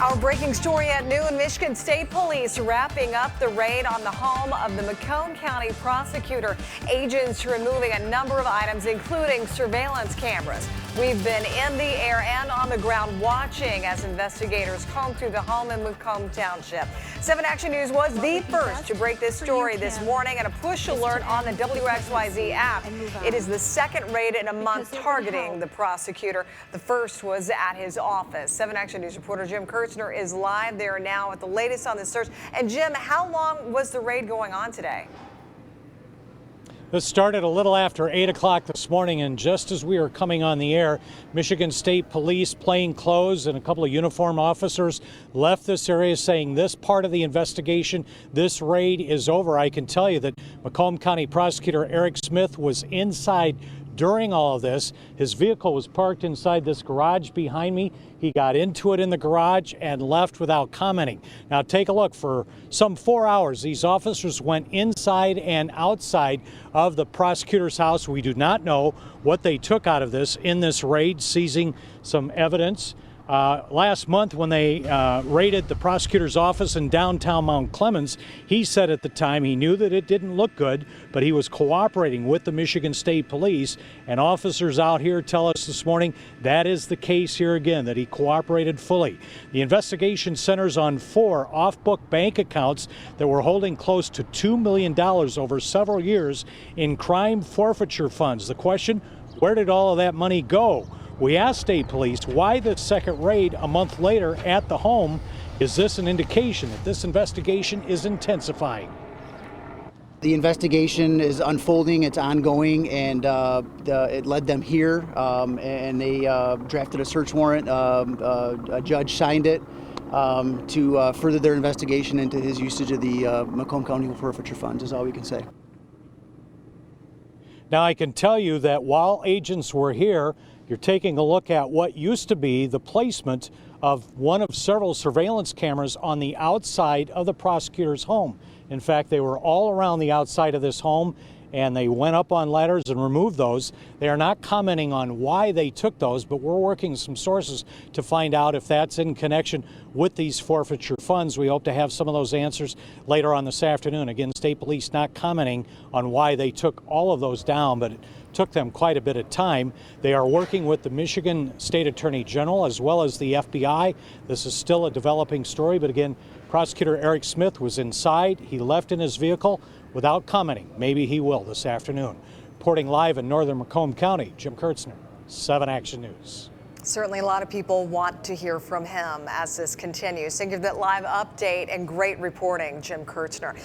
Our breaking story at noon, Michigan State Police wrapping up the raid on the home of the Macomb County Prosecutor. Agents removing a number of items, including surveillance cameras. We've been in the air and on the ground watching as investigators comb through the home in Macomb Township. 7 Action News was the first to break this story this morning, and a push alert on the WXYZ app. It is the second raid in a month targeting the prosecutor. The first was at his office. 7 Action News reporter Jim Kurtzner is live there now with the latest on the search. And Jim, how long was the raid going on today? This started a little after 8 o'clock this morning, and just as we were coming on the air, Michigan State Police, plain clothes, and a couple of uniformed officers left this area saying this part of the investigation, this raid is over. I can tell you that Macomb County Prosecutor Eric Smith was inside during all of this. His vehicle was parked inside this garage behind me. He got into it in the garage and left without commenting. Now take a look. For some 4 hours, these officers went inside and outside of the prosecutor's house. We do not know what they took out of this in this raid, seizing some evidence. Last month, when they raided the prosecutor's office in downtown Mount Clemens, he said at the time he knew that it didn't look good, but he was cooperating with the Michigan State Police. And officers out here tell us this morning that is the case here again, that he cooperated fully. The investigation centers on 4 off-book bank accounts that were holding close to $2 million over several years in crime forfeiture funds. The question, where did all of that money go? We asked state police why this second raid a month later at the home. Is this an indication that this investigation is intensifying? The investigation is unfolding, it's ongoing, and it led them here, and they drafted a search warrant. A judge signed it to further their investigation into his usage of the Macomb County forfeiture funds, is all we can say. Now, I can tell you that while agents were here, you're taking a look at what used to be the placement of one of several surveillance cameras on the outside of the prosecutor's home. In fact, they were all around the outside of this home, and they went up on ladders and removed those. They are not commenting on why they took those, but we're working some sources to find out if that's in connection with these forfeiture funds. We hope to have some of those answers later on this afternoon. Again, state police not commenting on why they took all of those down, but it took them quite a bit of time. They are working with the Michigan State Attorney General as well as the FBI. This is still a developing story, but again, Prosecutor Eric Smith was inside. He left in his vehicle without commenting. Maybe he will this afternoon. Reporting live in northern Macomb County, Jim Kurtzner, 7 Action News. Certainly a lot of people want to hear from him as this continues. Thank you for that live update and great reporting, Jim Kurtzner.